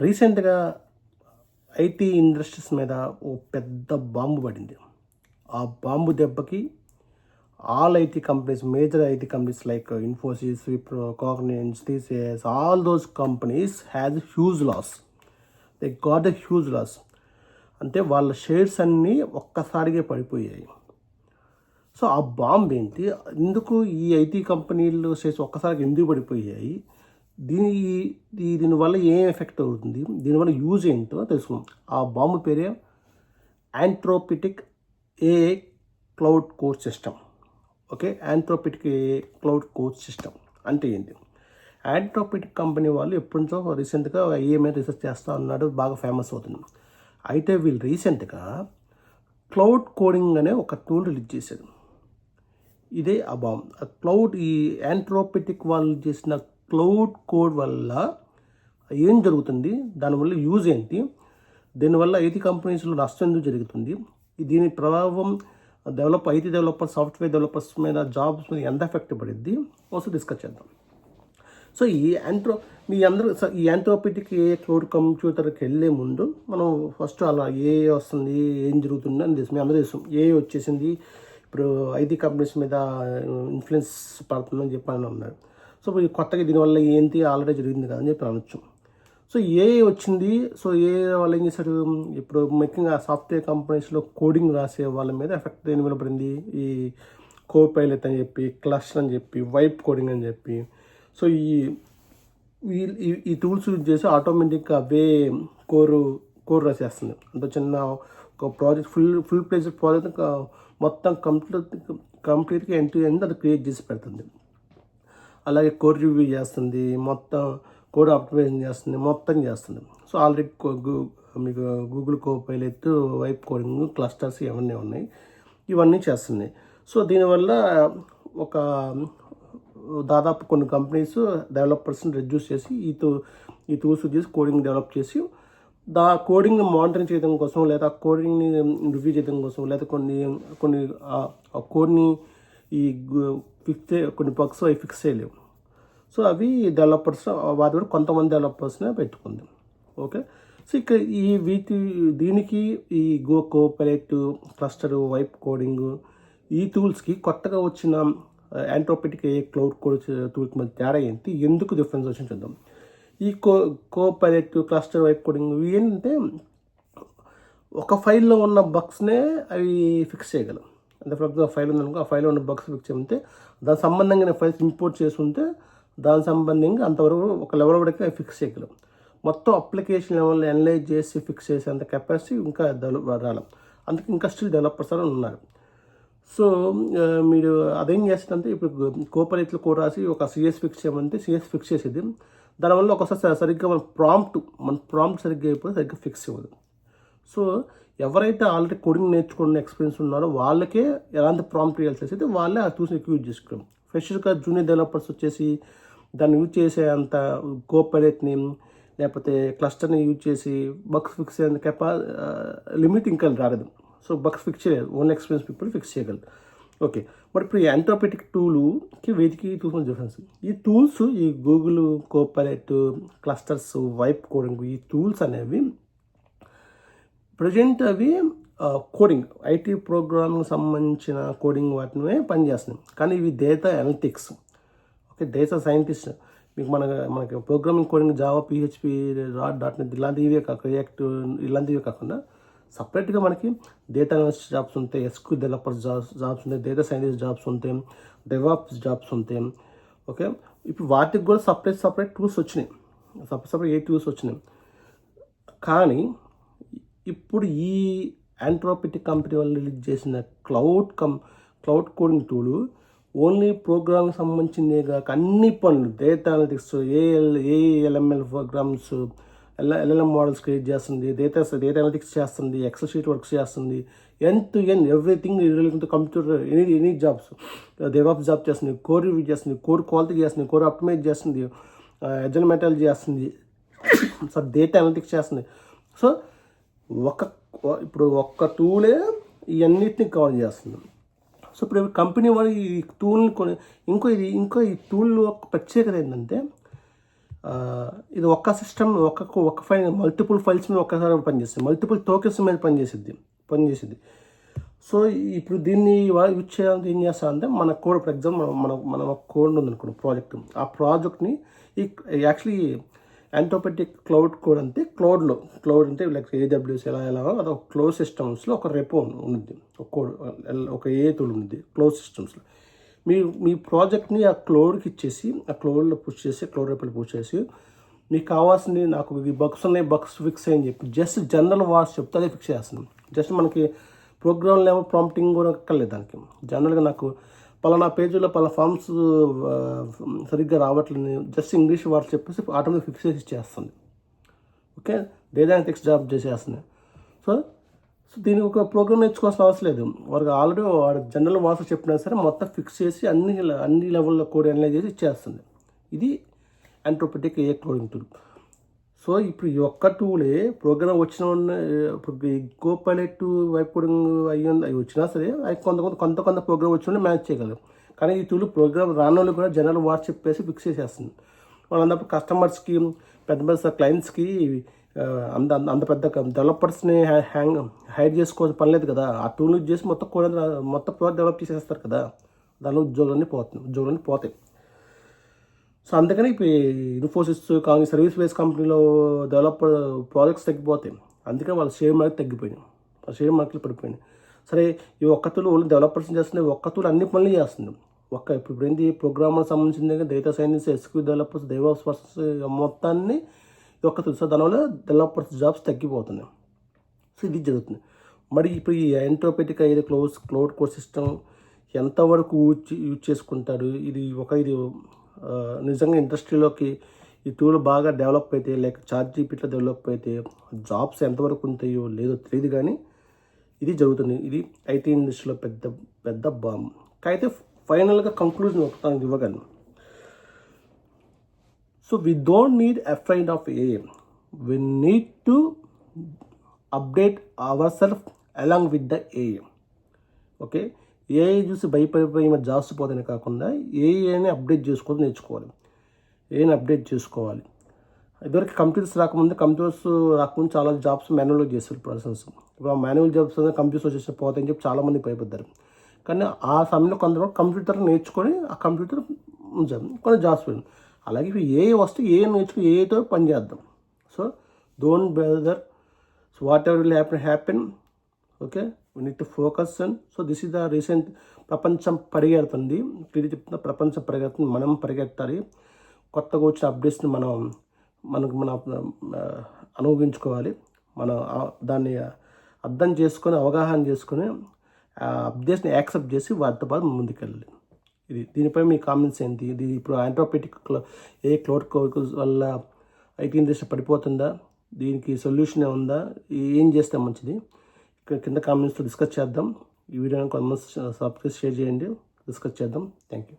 రీసెంట్గా IT industries మీద ఓ పెద్ద బాంబు పడింది. ఆ బాంబు దెబ్బకి all IT companies, major IT companies like Infosys, Wipro, Cognizant, TCS, all those companies has huge loss. They got a huge loss. అంటే వాళ్ళ షేర్స్ అన్నీ ఒక్కసారిగా పడిపోయాయి. సో ఆ బాంబు ఏంటి, ఎందుకు ఈ ఐటీ కంపెనీలు షేర్స్ ఒక్కసారిగా ఎందుకు పడిపోయాయి, దీనివల్ల ఏం ఎఫెక్ట్ అవుతుంది, దీనివల్ల యూజ్ ఏంటో తెలుసుకుందాం. ఆ బాంబు పేరే Anthropic AI Claude code system. Okay, Anthropic AI Claude code system అంటే ఏంటి? యాంథ్రోపిటిక్ కంపెనీ వాళ్ళు ఎప్పటి నుంచో రీసెంట్గా ఏఐ మీద రీసెర్చ్ చేస్తూ ఉన్నాడు, బాగా ఫేమస్ అవుతుంది. అయితే వీళ్ళు రీసెంట్గా క్లౌడ్ కోడింగ్ అనే ఒక టూల్ రిలీజ్ చేశారు. ఇదే ఆ బాంబ్. ఈ యాంథ్రోపిటిక్ వాళ్ళు చేసిన క్లౌడ్ కోడ్ వల్ల ఏం జరుగుతుంది, దానివల్ల యూజ్ ఏంటి, దీనివల్ల ఐటీ కంపెనీస్లో నష్టం ఎందుకు జరుగుతుంది, దీని ప్రభావం ఐటీ డెవలపర్స్, సాఫ్ట్వేర్ డెవలపర్స్ మీద, జాబ్స్ మీద ఎంత ఎఫెక్ట్ పడిద్ది ఒకసారి డిస్కస్ చేద్దాం. సో మీ అందరూ ఈ యాంథ్రోపిటిక్ ఏ క్లౌడ్ కంప్యూటర్కి వెళ్ళే ముందు మనం ఫస్ట్ అలా ఏ వస్తుంది, ఏం జరుగుతుంది అని తెలుసు. మీ అందరూ తెలుసు ఏ వచ్చేసింది, ఇప్పుడు ఐటీ కంపెనీస్ మీద ఇన్ఫ్లుయెన్స్ పడుతుందని చెప్పి ఉన్నారు. సో కొత్తగా దీనివల్ల ఏంటి, ఆల్రెడీ జరిగింది కదా అని చెప్పి అనొచ్చు. సో ఏఐ వచ్చింది. సో ఏఐ వాళ్ళు ఏం చేశారు, ఇప్పుడు ముఖ్యంగా సాఫ్ట్వేర్ కంపెనీస్లో కోడింగ్ రాసే వాళ్ళ మీద ఎఫెక్ట్ దేని మీద పడింది, ఈ కోపైలట్ అని చెప్పి, క్లస్టర్ అని చెప్పి, వైప్ కోడింగ్ అని చెప్పి. సో ఈ టూల్స్ యూజ్ చేసి ఆటోమేటిక్గా అవే కోర్ రాసేస్తుంది. అంత చిన్న ఒక ప్రాజెక్ట్, ఫుల్ ప్లేస్ ప్రాజెక్ట్ మొత్తం కంప్లీట్గా ఎండ్ టు ఎండ్ అది క్రియేట్ చేసి పెడుతుంది. అలాగే కోడ్ రివ్యూ చేస్తుంది, మొత్తం కోడ్ ఆప్టిమైజేషన్ చేస్తుంది, మొత్తం చేస్తుంది. సో ఆల్రెడీ మీకు Google Copilot, vibe coding, clusters ఇవన్నీ ఉన్నాయి, ఇవన్నీ చేస్తుంది. సో దీనివల్ల ఒక దాదాపు కొన్ని కంపెనీస్ డెవలపర్స్ని రెడ్యూస్ చేసి ఈ టూల్స్ చేసి కోడింగ్ డెవలప్ చేసి కోడింగ్ని మానిటరింగ్ చేయడం కోసం, లేదా కోడింగ్ని రివ్యూ చేయడం కోసం, లేదా కొన్ని కోడ్ని కొన్ని బగ్స్ అవి ఫిక్స్ చేయలేవు. సో అవి డెవలపర్స్, వాటి కూడా కొంతమంది డెవలపర్స్నే పెట్టుకుంది. ఓకే, సో ఇక్కడ దీనికి ఈ కోపైలట్, క్లస్టర్, వైప్ కోడింగ్, ఈ టూల్స్కి కొత్తగా వచ్చిన యాంథ్రోపిటిక్ ఏ క్లౌడ్ కోడ్ టూల్కి మధ్య తేడా ఏంటి, ఎందుకు డిఫరెన్స్ వచ్చింది చూద్దాం. ఈ కోపైలట్, క్లస్టర్, వైప్ కోడింగ్ ఏంటంటే ఒక ఫైల్లో ఉన్న బగ్స్నే అవి ఫిక్స్ చేయగలం. అంటే ఫర్ ఎగ్జాంపుల్ ఫైల్ ఉందనుకో, ఆ ఫైల్లో ఉన్న బగ్స్ ఫిక్స్ చేయమంటే దాని సంబంధంగా ఫైల్స్ ఇంపోర్ట్ చేసుకుంటే దాని సంబంధంగా అంతవరకు ఒక లెవెల్ వరకు అవి ఫిక్స్ చేయగలం. మొత్తం అప్లికేషన్ లెవెల్లో అనలైజ్ చేసి ఫిక్స్ చేసేంత కెపాసిటీ ఇంకా రాలం. అందుకే ఇంకా స్టిల్ డెవలపర్స్ అని ఉన్నారు. సో మీరు అదేం చేస్తుందంటే, ఇప్పుడు కోపైలట్లో కోడ్ రాసి ఒక సిఎస్ ఫిక్స్ చేయమంటే సిఎస్ ఫిక్స్ చేసేది. దానివల్ల ఒకసారి సరిగ్గా మన ప్రాంప్ట్ సరిగ్గా అయిపోతే సరిగ్గా ఫిక్స్ ఇవ్వదు. సో ఎవరైతే ఆల్రెడీ కోడింగ్ నేర్చుకున్న ఎక్స్పీరియన్స్ ఉన్నారో వాళ్ళకే ఎలాంటి ప్రాంప్ట్ ఇవ్వాల్సి అయితే వాళ్ళే ఆ టూల్స్ని ఎక్కువ యూజ్ చేసుకుంటాం. ఫ్రెషర్గా జూనియర్ డెవలపర్స్ వచ్చేసి దాన్ని యూజ్ చేసే అంత కోపైలట్ని లేకపోతే క్లస్టర్ని యూజ్ చేసి బగ్స్ ఫిక్స్ అయ్యేంత లిమిట్ ఇంకా రాలేదు. సో బగ్స్ ఫిక్స్ చేయలేదు, ఓన్లీ ఎక్స్పీరియన్స్ పీపుల్ ఫిక్స్ చేయగలరు. ఓకే, మరి ఇప్పుడు ఈ యాంథ్రోపిటిక్ టూల్కి వీటికి టూల్స్ డిఫరెన్స్. ఈ టూల్స్, ఈ Google Copilot, clusters, vibe coding, ఈ టూల్స్ అనేవి ప్రజెంట్ అవి కోడింగ్, ఐటీ ప్రోగ్రామింగ్ సంబంధించిన కోడింగ్ వాటినే పనిచేస్తున్నాయి. కానీ ఇవి data analytics, okay, data scientist. మీకు మనకి programming coding Java, PHP, .NET ఇలాంటివే కాకుండా, రియాక్ట్ ఇలాంటివే కాకుండా సపరేట్గా మనకి డేటా అనలిస్ట్ జాబ్స్ ఉంటాయి, ఎస్క్యూఎల్ డెవలపర్స్ జాబ్స్ ఉంటాయి, డేటా సైంటిస్ట్ జాబ్స్ ఉంటాయి, డెవాప్స్ జాబ్స్ ఉంటాయి. ఓకే, ఇప్పుడు వాటికి కూడా సపరేట్ టూల్స్ వచ్చినాయి, సపరేట్ ఏ టూల్స్ వచ్చినాయి. కానీ ఇప్పుడు ఈ యాంథ్రోపిటిక్ కంపెనీ వాళ్ళు రిలీజ్ చేసిన క్లౌడ్ కోడింగ్ టూలు ఓన్లీ ప్రోగ్రామ్కి సంబంధించిందే కాక అన్ని పనులు, data analytics, AIML programs, LLM models create చేస్తుంది, డేటా అనలిటిక్స్ చేస్తుంది, ఎక్సెల్ షీట్ వర్క్స్ చేస్తుంది, end to end everything related to computer, any jobs. DevOps job చేస్తుంది, కోడ్ రివ్యూ చేస్తుంది, కోడ్ క్వాలిటీ చేస్తుంది, కోడ్ ఆప్టిమైజ్ చేస్తుంది, ఎజైల్ మెథడాలజీ చేస్తుంది, so data analytics చేస్తుంది. So ఇప్పుడు ఒక్క టూలే ఇవన్నిటిని కవర్ చేస్తుంది. సో ఇప్పుడు కంపెనీ వాళ్ళు ఈ టూల్ని ఇంకో ఈ టూల్ ఒక ప్రత్యేకత ఏంటంటే, ఇది ఒక్క సిస్టమ్ ఒక్క ఫైల్ మల్టిపుల్ ఫైల్స్ మీద ఒక్కసారి పనిచేస్తుంది, మల్టిపుల్ టోకెన్స్ మీద పనిచేసింది. సో ఇప్పుడు దీన్ని యూజ్ చేయాలంటే ఏం చేస్తారంటే మన కోడ్, ఫర్ ఎగ్జాంపుల్ మన కోడ్ ఉందనుకోండి ప్రాజెక్ట్, ఆ ప్రాజెక్ట్ని యాక్చువల్లీ యాంటోపెటిక్ క్లౌడ్ కోడ్ అంటే క్లౌడ్ అంటే లైక్ AWS ఎలా అది ఒక క్లోజ్ సిస్టమ్స్లో ఒక రెపో ఉంది, ఒక కోడ్, ఒక ఏ టూల్ ఉంది క్లోజ్ సిస్టమ్స్లో. మీ ప్రాజెక్ట్ని ఆ క్లౌడ్కి ఇచ్చేసి, ఆ క్లౌడ్లో క్లౌడ్ రెపోలో పుష్ చేసి మీకు కావాల్సింది, నాకు ఈ బగ్స్ ఉన్నాయి, బగ్స్ ఫిక్స్ అని చెప్పి జస్ట్ జనరల్ వార్డ్స్ చెప్తే అదే ఫిక్స్ చేస్తుంది. జస్ట్ మనకి ప్రోగ్రామ్ లెవెల్ ప్రాంప్టింగ్ కూడా అక్కర్లేదు దానికి. జనరల్గా నాకు పలానా పేజీలో పలానా ఫామ్స్ సరిగ్గా రావట్లేదు, జస్ట్ ఇంగ్లీష్ వర్డ్స్ చెప్పేసి ఆటోమేటిక్ ఫిక్స్ చేసి ఇచ్చేస్తుంది. ఓకే, డేటా అనలిటిక్స్ జాబ్ చేసేస్తుంది. సో దీనికి ఒక ప్రోగ్రామ్ నేర్చుకోవాల్సిన అవసరం లేదు, వారికి ఆల్రెడీ వాడు జనరల్ వర్డ్స్ చెప్పినా సరే మొత్తం ఫిక్స్ చేసి అన్ని లెవెల్లో కోడ్ అనలైజ్ చేసి ఇచ్చేస్తుంది. ఇది యాంటోపెటిక్ ఏ కోడింగ్ టూల్. సో ఇప్పుడు ఈ ఒక్క టూలే ప్రోగ్రామ్ వచ్చిన ఇప్పుడు కోపైలట్ వైపు కోడింగ్ అవి వచ్చినా సరే అవి కొంత ప్రోగ్రామ్ వచ్చిన మేనేజ్ చేయగలరు. కానీ ఈ టూల్ ప్రోగ్రామ్ రాని కూడా జనరల్ వర్డ్స్ చెప్పేసి ఫిక్స్ చేసేస్తుంది. వాళ్ళందరూ కస్టమర్స్కి, పెద్ద క్లయింట్స్కి అంత పెద్ద డెవలపర్స్ని హైర్ చేసుకోవాల్సిన పని లేదు కదా. ఆ టూల్ యూజ్ చేసి మొత్తం ప్రోడక్ట్ డెవలప్ చేసేస్తారు కదా, దానిలో ఉద్యోగాలన్నీ పోతాయి. సో అందుకని ఇప్పుడు ఇన్ఫోసిస్ కానీ సర్వీస్ బేస్ కంపెనీలో డెవలపర్ ప్రాజెక్ట్స్ తగ్గిపోతాయి. అందుకని వాళ్ళ షేర్ మార్కెట్ తగ్గిపోయినాయి, వాళ్ళ షేర్ మార్కెట్లు పడిపోయినాయి. సరే, ఈ ఒక్క టూల్ ఓన్లీ డెవలపర్స్ చేస్తుంది, ఒక్క టూల్ అన్ని పనులు చేస్తుంది. ఇప్పుడు ఏంటి ప్రోగ్రామర్ సంబంధించిన data science, SQL developers, DevOps persons మొత్తాన్ని ఒక్క టూల్. సో దానివల్ల డెవలపర్స్ జాబ్స్ తగ్గిపోతున్నాయి. సో ఇది జరుగుతుంది. మరి ఇప్పుడు ఈ యాంటోపెటిక్ అయితే క్లౌడ్ కోడ్ సిస్టమ్ ఎంతవరకు యూజ్ చేసుకుంటాడు, ఇది నిజంగా ఇండస్ట్రీలోకి ఈ టూల్ బాగా డెవలప్ అయితే, లేక ChatGPT డెవలప్ అయితే జాబ్స్ ఎంతవరకు ఉంటాయో లేదో తెలియదు, కానీ ఇది జరుగుతుంది. ఇది IT ఇండస్ట్రీలో పెద్ద బాంబు. అయితే ఫైనల్గా కంక్లూజన్ ఒకసారి ఇవ్వగలను. So we don't need afraid of AI. We need to update ourselves along with the AI. Okay, AI చూసి భయపడిపోయి జాబ్స్ పోతేనే కాకుండా ఏఐని అప్డేట్ నేర్చుకోవాలి. ఏఐని అప్డేట్ చేసుకోవాలి. ఇదివరకు కంప్యూటర్స్ రాకముందు చాలా జాబ్స్ మాన్యువల్గా చేస్తారు పర్సన్స్. ఇప్పుడు ఆ మాన్యువల్ జాబ్స్ కంప్యూటర్స్ వచ్చేసి పోతాయని చెప్పి చాలామంది భయపడ్డారు. కానీ ఆ సమయంలో కొంతవరకు కంప్యూటర్ నేర్చుకొని ఆ కంప్యూటర్ ఉంచారు, కొన్ని జాబ్స్ పోయింది. అలాగే ఇప్పుడు ఏఐ వస్తే ఏఐ నేర్చుకుని ఏఐతో పని చేద్దాం. So don't bother, so whatever will happen. Okay, we need to focus and so this is the recent. ప్రపంచం పరిగెడుతుంది, చెప్తున్న ప్రపంచం పరిగెడుతుంది, మనం పరిగెట్టాలి. కొత్తగా వచ్చిన అప్డేట్స్ని మనం అనుభవించుకోవాలి. మనం దాన్ని అర్థం చేసుకొని, అవగాహన చేసుకొని, అప్డేట్స్ని యాక్సెప్ట్ చేసి వాటితో పాటు ముందుకెళ్ళాలి. దీనిపై మీ కామెంట్స్ ఏంటి? ఇది ఇప్పుడు యాంటోపెటిక్ క్లౌడ్ వల్ల IT ఇండస్ట్రీ పడిపోతుందా, దీనికి సొల్యూషన్ ఉందా, ఏం చేస్తే మంచిది, కింద కామెంట్స్తో డిస్కస్ చేద్దాం. ఈ వీడియోని కొంతమంది సబ్స్క్రైబ్ షేర్ చేయండి, డిస్కస్ చేద్దాం. Thank you.